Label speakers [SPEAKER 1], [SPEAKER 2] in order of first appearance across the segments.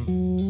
[SPEAKER 1] Alléluia.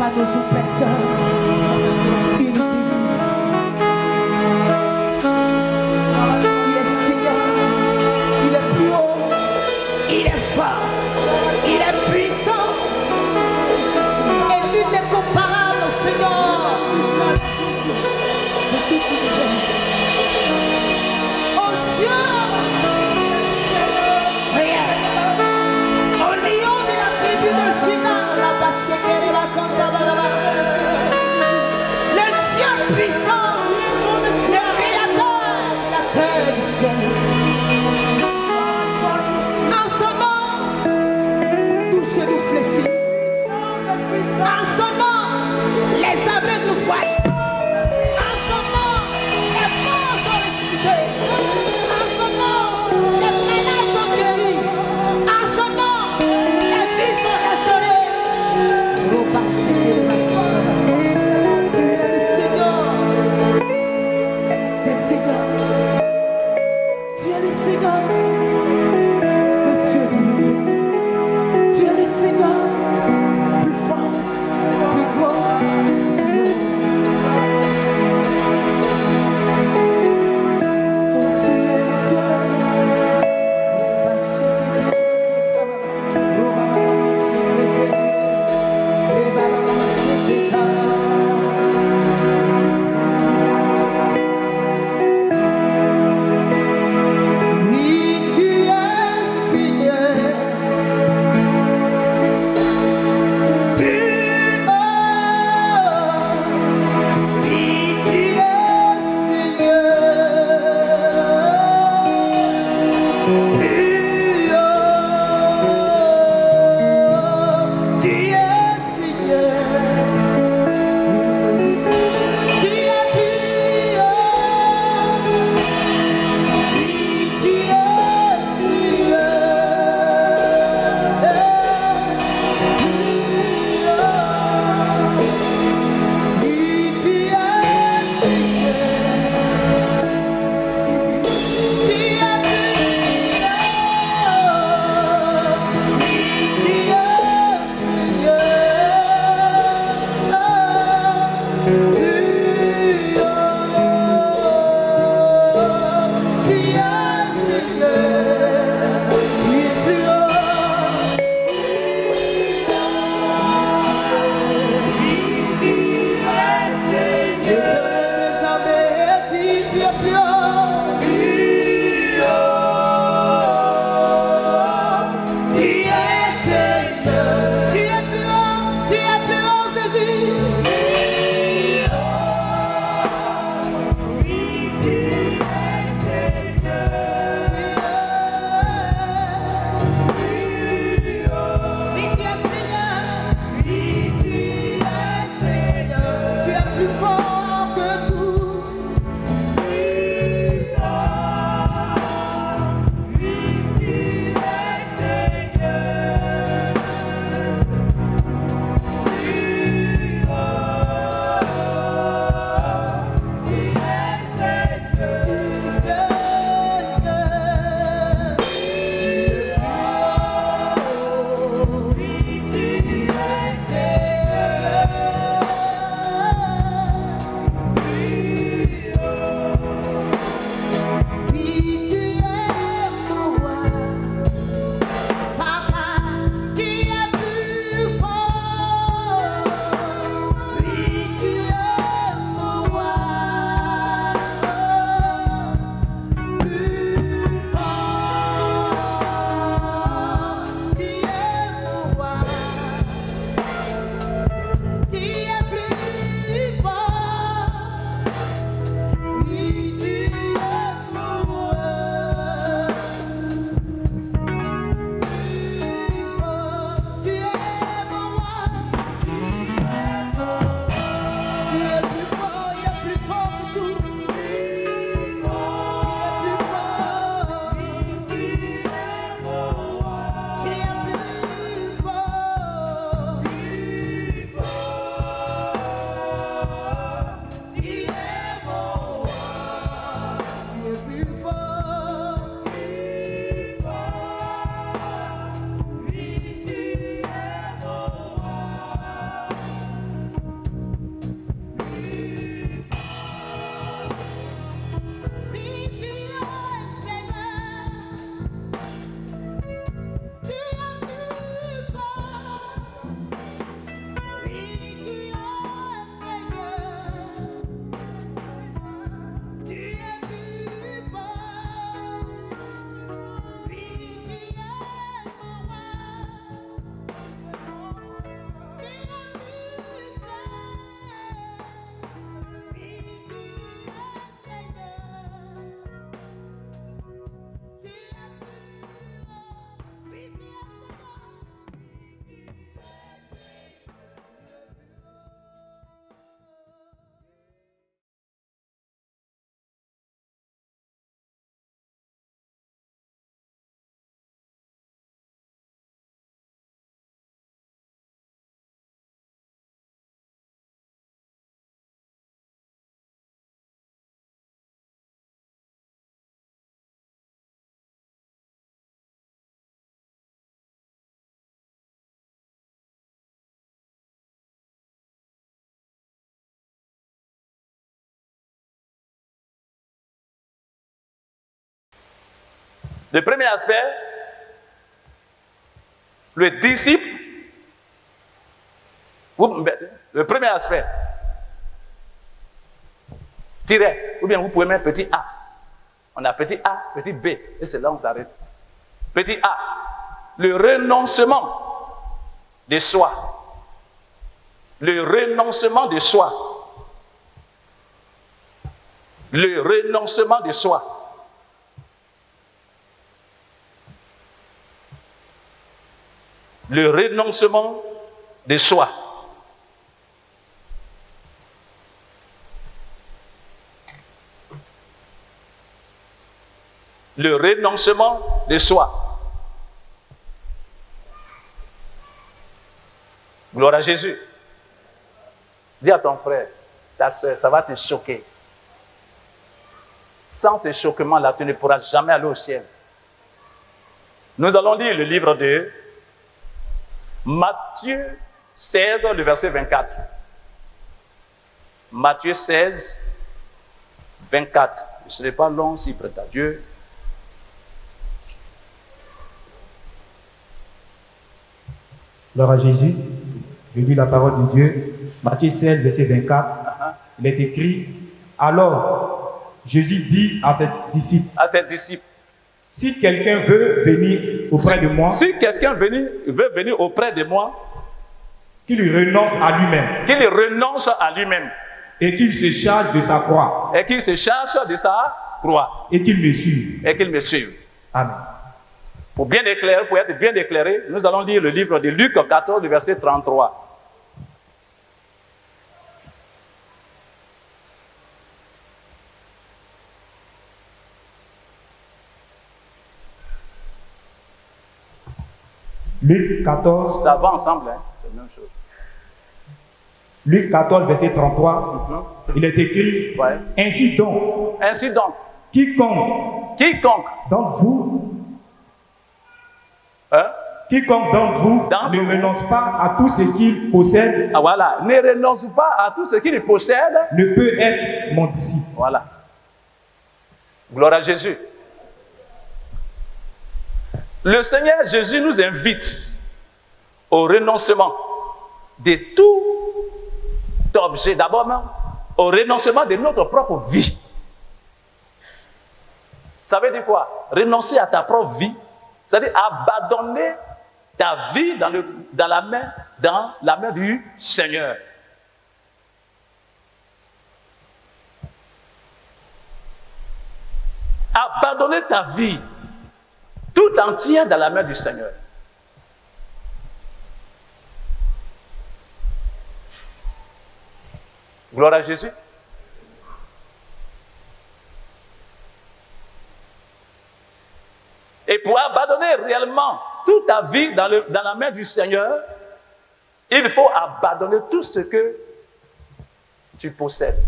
[SPEAKER 1] à nos oppresseurs. Unité. Il est Seigneur, il est plus haut, il est fort, il est puissant. Et nul n'est comparable au Seigneur. Oh Dieu, regarde, au lion de la tribu de Juda, la vache qui est la canta balaba.
[SPEAKER 2] Le premier aspect, le disciple. Le premier aspect, tiret, ou bien vous pouvez mettre petit a. On a petit a, petit b, et c'est là où on s'arrête. Petit a, le renoncement de soi. Le renoncement de soi. Le renoncement de soi. Le renoncement de soi. Le renoncement de soi. Gloire à Jésus. Dis à ton frère, ta soeur, ça va te choquer. Sans ce choquement-là, tu ne pourras jamais aller au ciel. Nous allons lire le livre de Matthieu 16, le verset 24. Matthieu 16, 24. Je ne serai pas long si prête à Dieu.
[SPEAKER 3] Gloire à Jésus. Je lis la parole de Dieu. Matthieu 16, verset 24. Il est écrit, alors Jésus dit à ses disciples, si quelqu'un veut venir auprès de moi,
[SPEAKER 2] si quelqu'un veut venir auprès de moi,
[SPEAKER 3] qu'il renonce à lui-même.
[SPEAKER 2] Qu'il renonce à lui-même.
[SPEAKER 3] Et qu'il se charge de sa croix.
[SPEAKER 2] Et qu'il se charge de sa croix.
[SPEAKER 3] Et qu'il me suive.
[SPEAKER 2] Et qu'il me suive.
[SPEAKER 3] Amen.
[SPEAKER 2] Pour être bien éclairé, nous allons lire le livre de Luc 14, verset 33.
[SPEAKER 3] Luc 14.
[SPEAKER 2] Ça va ensemble, hein? C'est la même chose.
[SPEAKER 3] Luc 14, verset 33. Il est écrit,
[SPEAKER 2] ouais.
[SPEAKER 3] Ainsi donc, quiconque d'entre vous, quiconque d'entre vous ne renonce pas à tout ce qu'il possède,
[SPEAKER 2] voilà, ne renonce pas à tout ce qu'il possède,
[SPEAKER 3] ne peut être mon disciple.
[SPEAKER 2] Voilà. Gloire à Jésus. Le Seigneur Jésus nous invite au renoncement de tout objet, d'abord même au renoncement de notre propre vie. Ça veut dire quoi? Renoncer à ta propre vie, c'est-à-dire abandonner ta vie dans la main du Seigneur. Abandonner ta vie tout entière dans la main du Seigneur. Gloire à Jésus. Et pour abandonner réellement toute ta vie dans la main du Seigneur, il faut abandonner tout ce que tu possèdes.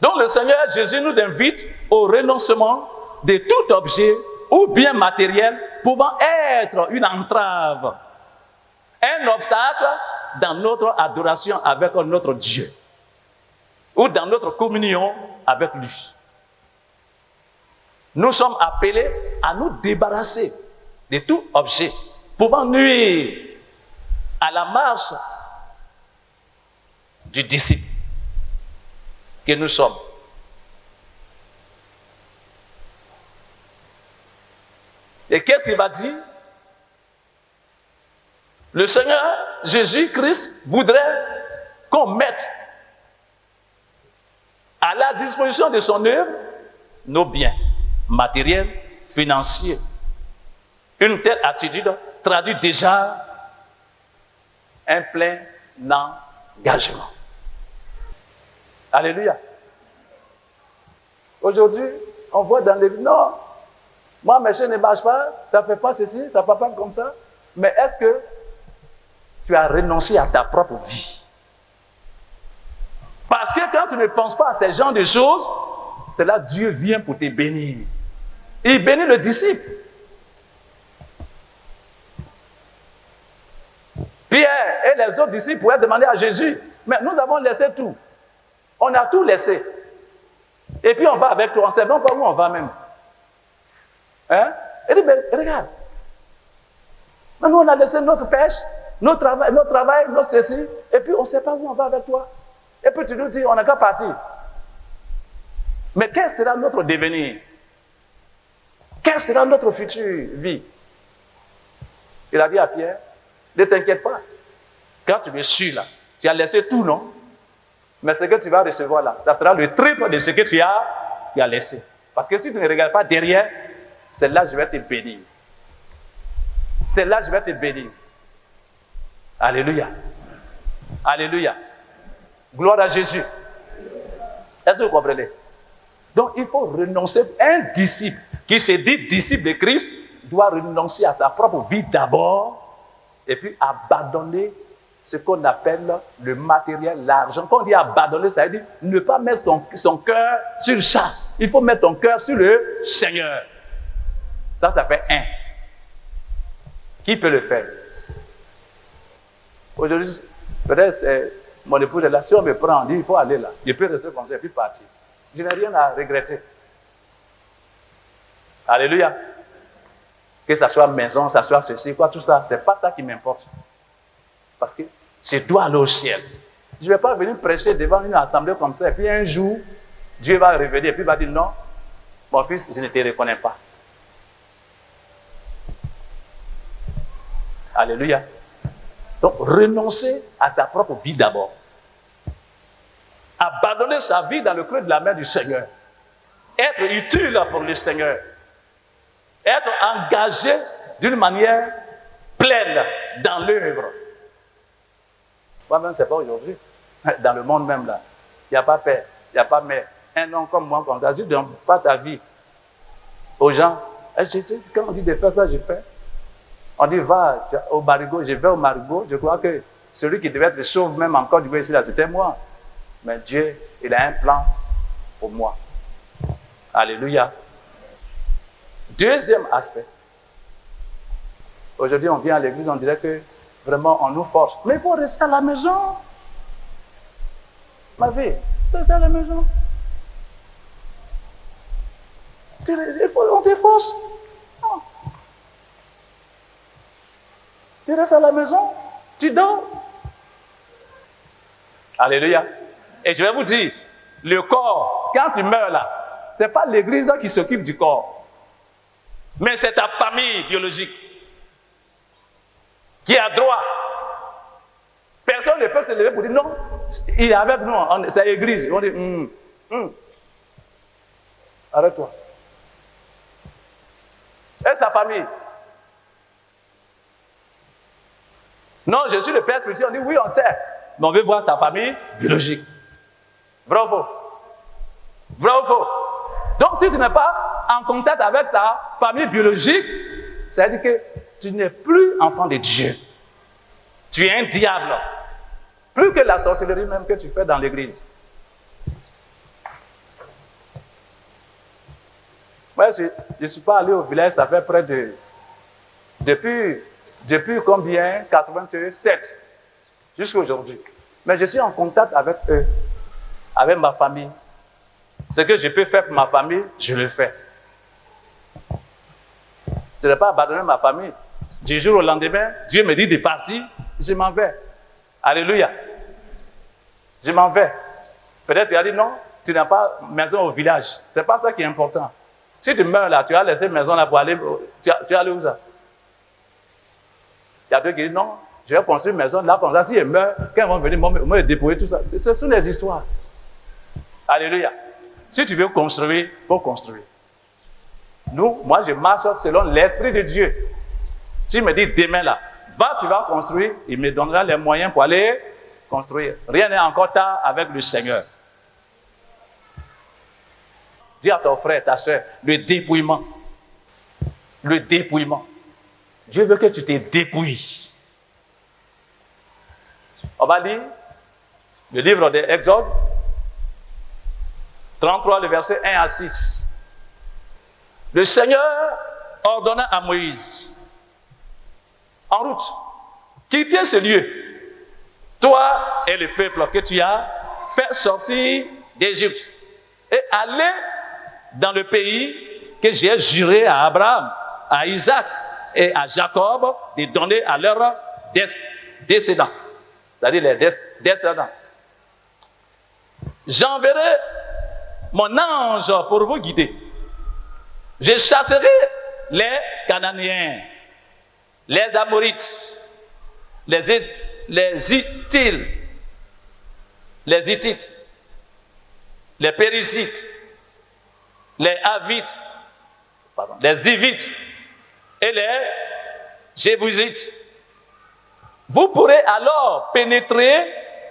[SPEAKER 2] Donc le Seigneur Jésus nous invite au renoncement de tout objet ou bien matériel pouvant être une entrave, un obstacle dans notre adoration avec notre Dieu ou dans notre communion avec lui. Nous sommes appelés à nous débarrasser de tout objet pouvant nuire à la marche du disciple que nous sommes. Et qu'est-ce qu'il va dire? Le Seigneur Jésus-Christ voudrait qu'on mette à la disposition de son œuvre nos biens matériels, financiers. Une telle attitude traduit déjà un plein engagement. Alléluia. Aujourd'hui, on voit dans les... Non, moi, mes chaînes ne marchent pas, ça ne fait pas ceci, ça ne fait pas comme ça. Mais est-ce que tu as renoncé à ta propre vie? Parce que quand tu ne penses pas à ce genre de choses, c'est là que Dieu vient pour te bénir. Il bénit le disciple. Pierre et les autres disciples pouvaient demander à Jésus, Mais nous avons laissé tout. On a tout laissé. Et puis on va avec toi, on ne sait même pas où on va même. Hein? Il dit, mais regarde. Mais nous, on a laissé notre pêche, notre travail, notre ceci, et puis on ne sait pas où on va avec toi. Et puis tu nous dis, on n'a qu'à partir. Mais quel sera notre devenir? Quelle sera notre future vie? Il a dit à Pierre, ne t'inquiète pas. Quand tu me suis là, tu as laissé tout, non? Mais ce que tu vas recevoir là, ça sera le triple de ce que tu as laissé. Parce que si tu ne regardes pas derrière, c'est là que je vais te bénir. C'est là que je vais te bénir. Alléluia. Alléluia. Gloire à Jésus. Est-ce que vous comprenez? Donc il faut renoncer. Un disciple qui se dit disciple de Christ doit renoncer à sa propre vie d'abord et puis abandonner ce qu'on appelle le matériel, l'argent. Quand on dit abandonner, ça veut dire ne pas mettre son cœur sur ça. Il faut mettre ton cœur sur le Seigneur. Ça fait un. Qui peut le faire? Aujourd'hui, peut-être mon épouse est là. Si on me prend, on dit il faut aller là. Je peux rester comme ça et puis partir. Je n'ai rien à regretter. Alléluia. Que ça soit maison, ça soit ceci, quoi, tout ça, c'est pas ça qui m'importe. Parce que je dois aller au ciel. Je ne vais pas venir prêcher devant une assemblée comme ça, et puis un jour, Dieu va revenir, et puis il va dire non, mon fils, je ne te reconnais pas. Alléluia. Donc, renoncer à sa propre vie d'abord. Abandonner sa vie dans le creux de la main du Seigneur. Être utile pour le Seigneur. Être engagé d'une manière pleine dans l'œuvre. Moi-même, ce n'est pas aujourd'hui. Dans le monde même, là, il n'y a pas père, il n'y a pas mère. Un homme comme moi, comme ça, je ne donne pas ta vie aux gens. Quand on dit de faire ça, je fais. On dit, va au marigot, je vais au marigot. Je crois que celui qui devait être sauvé même encore du ici, là, c'était moi. Mais Dieu, il a un plan pour moi. Alléluia. Deuxième aspect. Aujourd'hui, on vient à l'église, on dirait que vraiment, on nous force. Mais il faut rester à la maison. Ma vie, rester à la maison. On te force. Non. Tu restes à la maison, tu dors. Alléluia. Et je vais vous dire, le corps, quand tu meurs là, ce n'est pas l'église qui s'occupe du corps. Mais c'est ta famille biologique qui a droit. Personne ne peut se lever pour dire non, il est avec nous, c'est l'église. On dit, arrête-toi. Et sa famille. Non, je suis le père spirituel. On dit oui, on sait. Mais on veut voir sa famille biologique. Vrai ou faux? Vrai ou faux? Donc, si tu n'es pas en contact avec ta famille biologique, ça veut dire que tu n'es plus enfant de Dieu. Tu es un diable. Plus que la sorcellerie même que tu fais dans l'église. Moi, je ne suis pas allé au village, ça fait près de... Depuis combien? 87. Jusqu'à aujourd'hui. Mais je suis en contact avec eux, avec ma famille. Ce que je peux faire pour ma famille, je le fais. Je n'ai pas abandonné ma famille. Du jour au lendemain, Dieu me dit de partir, je m'en vais. Alléluia. Je m'en vais. Peut-être tu as dit non, tu n'as pas maison au village. Ce n'est pas ça qui est important. Si tu meurs là, tu as laissé maison là pour aller. Tu es allé où ça? Il y a d'autres qui disent non, je vais construire une maison là comme ça. Si ils meurent, quand ils vont venir, ils vont dépouiller tout ça. Ce sont des histoires. Alléluia. Si tu veux construire, il faut construire. Moi je marche selon l'Esprit de Dieu. S'il me dit demain là, va, tu vas construire, il me donnera les moyens pour aller construire. Rien n'est encore tard avec le Seigneur. Dis à ton frère, ta soeur, le dépouillement. Le dépouillement. Dieu veut que tu te dépouilles. On va lire le livre de Exode 33, le verset 1 à 6. Le Seigneur ordonna à Moïse, en route, quittez ce lieu. toi et le peuple que tu as fait sortir d'Égypte, et allez dans le pays que j'ai juré à Abraham, à Isaac et à Jacob de donner à leurs descendants, c'est-à-dire les descendants. J'enverrai mon ange pour vous guider. Je chasserai les Cananéens, les Amorites, les Hittites, les Périsites, les Havites, les Hivites et les Jébusites. Vous pourrez alors pénétrer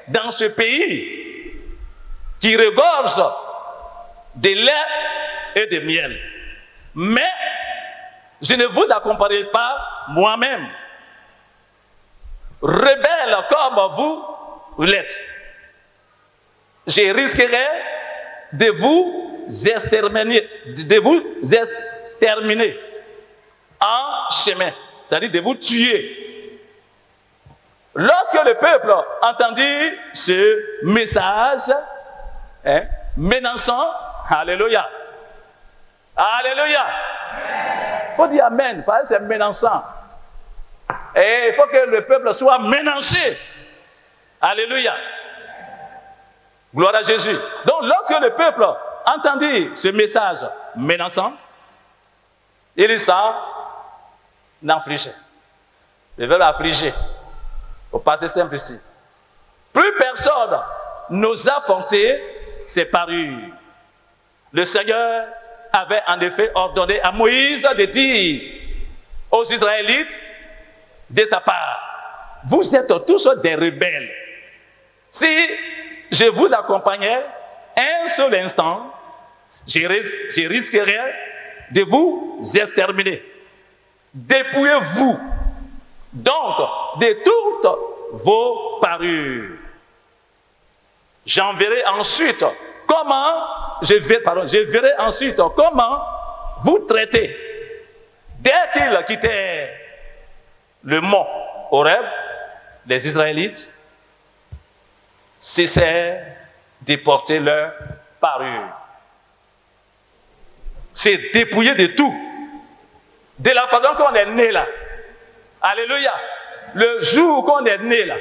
[SPEAKER 2] dans ce pays qui regorge de lait et de miel. Mais je ne vous accompagnerai pas moi-même, rebelle comme vous l'êtes. Je risquerai de vous exterminer en chemin, c'est-à-dire de vous tuer. Lorsque le peuple entendit ce message menaçant, alléluia, alléluia, il faut dire amen, parce que c'est menaçant. Et il faut que le peuple soit menacé. Alléluia. Gloire à Jésus. Donc, lorsque le peuple entendit ce message menaçant, il s'en affligeait. Le verbe affliger, au passé simple ici. Plus personne n'osa porter ses parures. Le Seigneur avait en effet ordonné à Moïse de dire aux Israélites de sa part, vous êtes tous des rebelles. Si je vous accompagnais un seul instant, je risquerais de vous exterminer. Dépouillez-vous donc de toutes vos parures. J'enverrai ensuite je verrai ensuite comment vous traitez. Dès qu'ils quittaient le mont Horeb, les Israélites cessèrent de porter leur parure. C'est dépouillé de tout. De la façon qu'on est né là. Alléluia. Le jour qu'on est né là.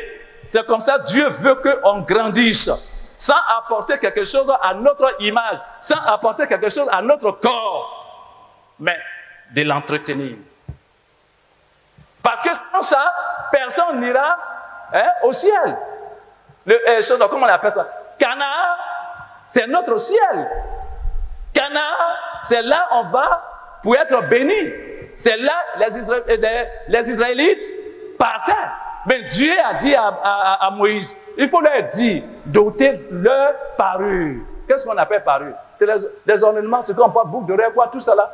[SPEAKER 2] C'est comme ça Dieu veut qu'on grandisse. Sans apporter quelque chose à notre image. Sans apporter quelque chose à notre corps. Mais de l'entretenir. Parce que sans ça, personne n'ira au ciel. Comment on appelle ça? Canaan, c'est notre ciel. Canaan, c'est là où on va pour être béni. C'est là les Israélites partaient. Mais Dieu a dit à Moïse, il faut leur dire, doter leur parure. Qu'est-ce qu'on appelle parure? C'est les ornements, c'est qu'on porte boucle d'oreille, quoi, tout ça là.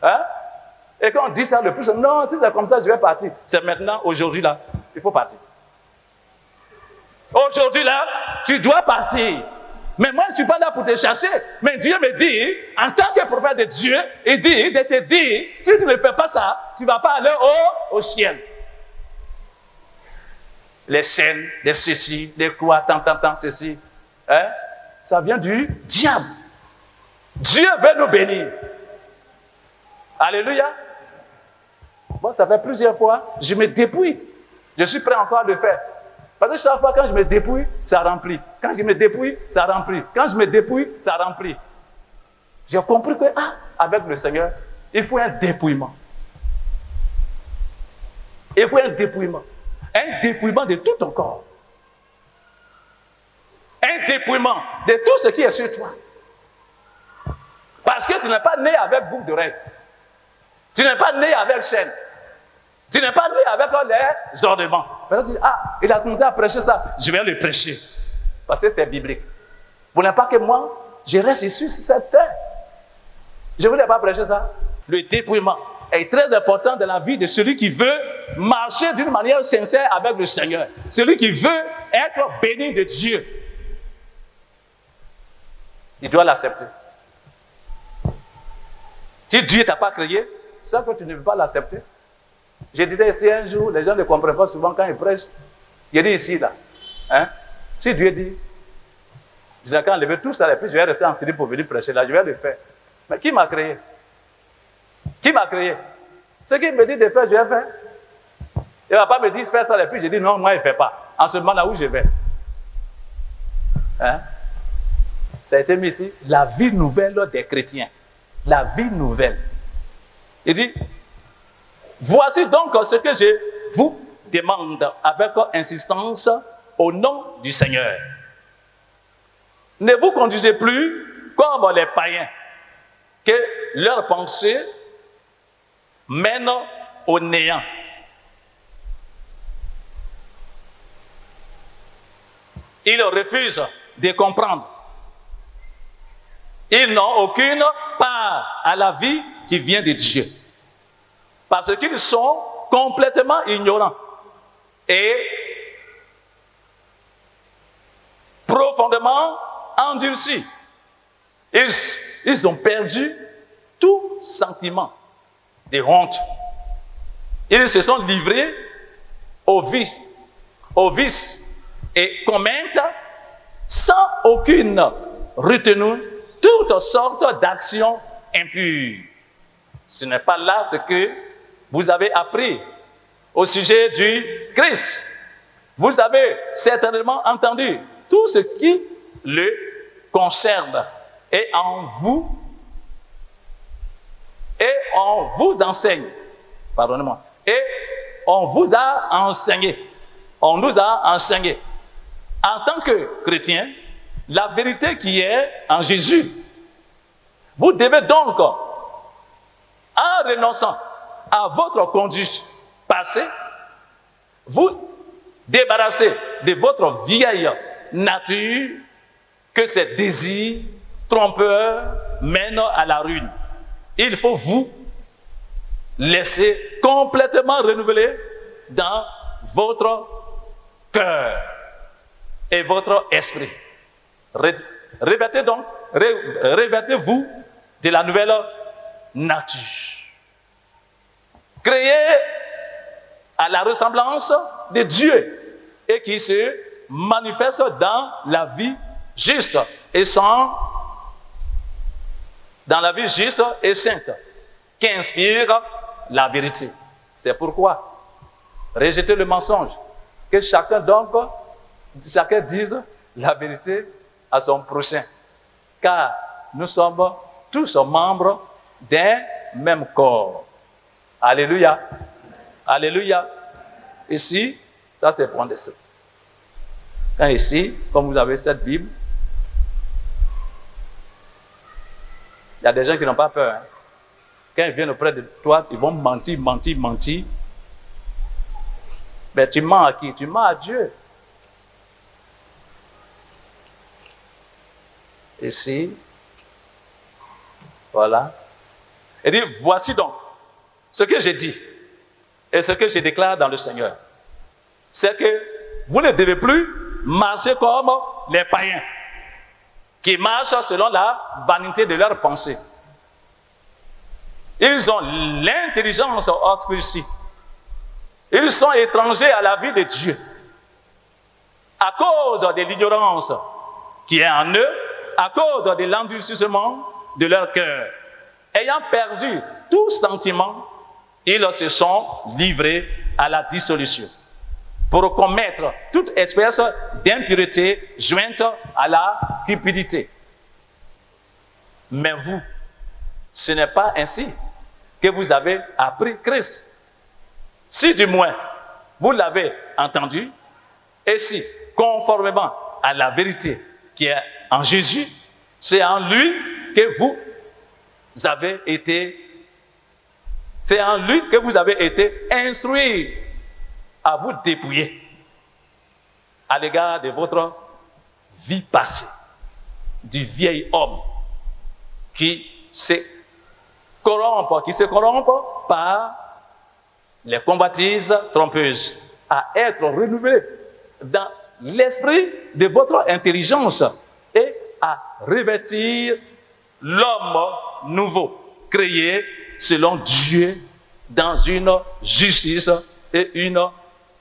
[SPEAKER 2] Hein? Et quand on dit ça, le plus, non, si c'est comme ça, je vais partir. C'est maintenant, aujourd'hui là, il faut partir. Aujourd'hui là, tu dois partir. Mais moi, je ne suis pas là pour te chercher. Mais Dieu me dit, en tant que prophète de Dieu, il dit de te dire, si tu ne fais pas ça, tu ne vas pas aller au ciel. Les chaînes, les ceci, les quoi, tant, ceci. Hein? Ça vient du diable. Dieu veut nous bénir. Alléluia. Bon, ça fait plusieurs fois, je me dépouille. Je suis prêt encore à le faire. Parce que chaque fois, quand je me dépouille, ça remplit. Quand je me dépouille, ça remplit. Quand je me dépouille, ça remplit. J'ai compris que, avec le Seigneur, il faut un dépouillement. Il faut un dépouillement. Un dépouillement de tout ton corps. Un dépouillement de tout ce qui est sur toi. Parce que tu n'es pas né avec boucle d'oreille. Tu n'es pas né avec chaîne. Tu n'es pas né avec les ornements. Tu dis, il a commencé à prêcher ça. Je vais le prêcher. Parce que c'est biblique. Vous n'êtes pas que moi, je reste ici sur cette terre. Je ne voulais pas prêcher ça. Le dépouillement est très important dans la vie de celui qui veut marcher d'une manière sincère avec le Seigneur. Celui qui veut être béni de Dieu. Il doit l'accepter. Si Dieu ne t'a pas créé, c'est que tu ne veux pas l'accepter. Je disais ici un jour, les gens ne comprennent pas souvent quand ils prêchent. Je dis ici, là, Hein? Si Dieu dit, j'ai qu'à enlever tout ça et puis je vais rester en Syrie pour venir prêcher là, je vais le faire. Mais qui m'a créé? Qui m'a créé? Ce qu'il me dit de faire, je vais faire. Il ne va pas me dire fais ça et puis je dis non, moi je ne fais pas. En ce moment là où je vais. Hein? Ça a été mis ici, la vie nouvelle des chrétiens. La vie nouvelle. Il dit, voici donc ce que je vous demande avec insistance au nom du Seigneur. Ne vous conduisez plus comme les païens, que leurs pensées mènent au néant. Ils refusent de comprendre. Ils n'ont aucune part à la vie qui vient de Dieu. Parce qu'ils sont complètement ignorants et profondément endurcis. Ils ont perdu tout sentiment de honte. Ils se sont livrés au vice et commettent sans aucune retenue toutes sortes d'actions impures. Ce n'est pas là ce que vous avez appris au sujet du Christ. Vous avez certainement entendu tout ce qui le concerne et on vous enseigne. Pardonnez-moi. Et on vous a enseigné. On nous a enseigné. En tant que chrétien, la vérité qui est en Jésus. Vous devez donc, en renonçant à votre conduite passée, vous débarrasser de votre vieille nature que ces désirs trompeurs mènent à la ruine. Il faut vous laisser complètement renouveler dans votre cœur et votre esprit. Revêtez-vous de la nouvelle nature. Créée à la ressemblance de Dieu et qui se manifeste dans la vie juste et sainte, qui inspire la vérité. C'est pourquoi rejetez le mensonge, que chacun dise la vérité à son prochain, car nous sommes tous membres d'un même corps. Alléluia. Alléluia. Ici, ça c'est point de ça. Quand ici, comme vous avez cette Bible, il y a des gens qui n'ont pas peur. Hein. Quand ils viennent auprès de toi, ils vont mentir. Mais tu mens à qui? Tu mens à Dieu. Ici, voilà. Il dit, voici donc ce que j'ai dit et ce que je déclare dans le Seigneur. C'est que vous ne devez plus marcher comme les païens qui marchent selon la vanité de leurs pensées. Ils ont l'intelligence obscurcie. Ils sont étrangers à la vie de Dieu. À cause de l'ignorance qui est en eux, à cause de l'endurcissement de leur cœur. Ayant perdu tout sentiment, ils se sont livrés à la dissolution pour commettre toute espèce d'impureté jointe à la cupidité. Mais vous, ce n'est pas ainsi que vous avez appris Christ. Si du moins vous l'avez entendu, et si, conformément à la vérité qui est en Jésus, c'est en lui que vous avez été instruits à vous dépouiller à l'égard de votre vie passée, du vieil homme qui se corrompt par les convoitises trompeuses, à être renouvelé dans l'esprit de votre intelligence et à revêtir l'homme nouveau, créé selon Dieu dans une justice et une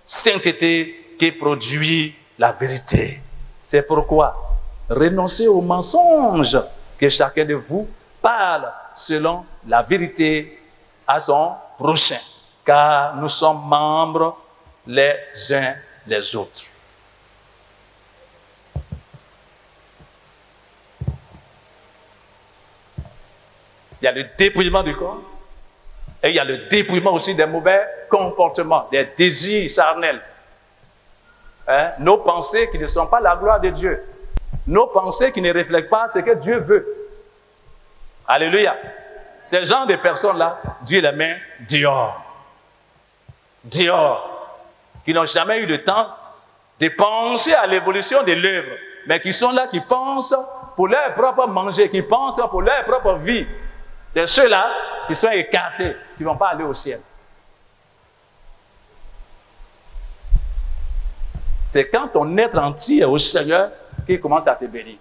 [SPEAKER 2] sainteté qui produit la vérité. C'est pourquoi renoncez au mensonge, que chacun de vous parle selon la vérité à son prochain, car nous sommes membres les uns des autres. Il y a le dépouillement du corps et il y a le dépouillement aussi des mauvais comportements, des désirs charnels. Nos pensées qui ne sont pas la gloire de Dieu. Nos pensées qui ne reflètent pas ce que Dieu veut. Alléluia. Ces gens de personnes-là, Dieu les met dehors. Dehors. Qui n'ont jamais eu le temps de penser à l'évolution de l'œuvre, mais qui sont là, qui pensent pour leur propre manger, qui pensent pour leur propre vie. C'est ceux-là qui sont écartés, qui ne vont pas aller au ciel. C'est quand ton être entier au Seigneur qu'il commence à te bénir.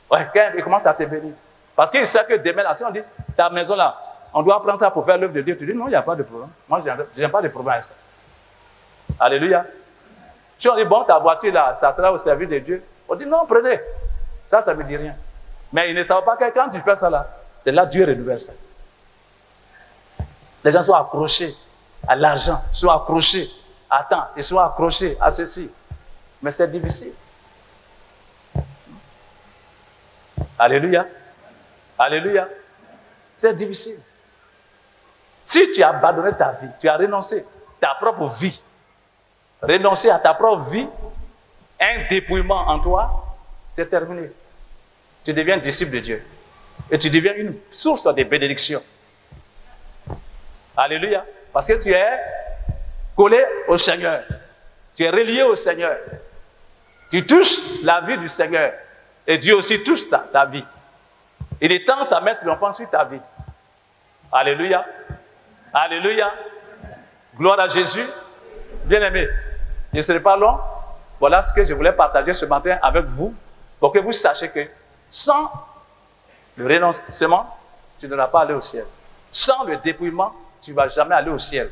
[SPEAKER 2] Ouais, quand il commence à te bénir. Parce qu'il sait que demain, là, si on dit, ta maison là, on doit prendre ça pour faire l'œuvre de Dieu, tu dis, non, il n'y a pas de problème. Moi, je n'ai pas de problème avec ça. Alléluia. Si on dit, bon, ta voiture là, ça sera au service de Dieu, on dit, non, prenez. Ça ne me dit rien. Mais ils ne savent pas que quand tu fais ça là, c'est là que Dieu renouvelle ça. Les gens sont accrochés à l'argent, sont accrochés à temps, ils sont accrochés à ceci. Mais c'est difficile. Alléluia. Alléluia. C'est difficile. Si tu as abandonné ta vie, tu as renoncé à ta propre vie, renoncer à ta propre vie, un dépouillement en toi, c'est terminé. Tu deviens disciple de Dieu. Et tu deviens une source de bénédiction. Alléluia. Parce que tu es collé au Seigneur. Tu es relié au Seigneur. Tu touches la vie du Seigneur. Et Dieu aussi touche ta vie. Il est temps, sa main triomphante sur ta vie. Alléluia. Alléluia. Gloire à Jésus. Bien-aimés, je ne serai pas long. Voilà ce que je voulais partager ce matin avec vous. Pour que vous sachiez que sans le renoncement, tu ne vas pas aller au ciel. Sans le dépouillement, tu ne vas jamais aller au ciel.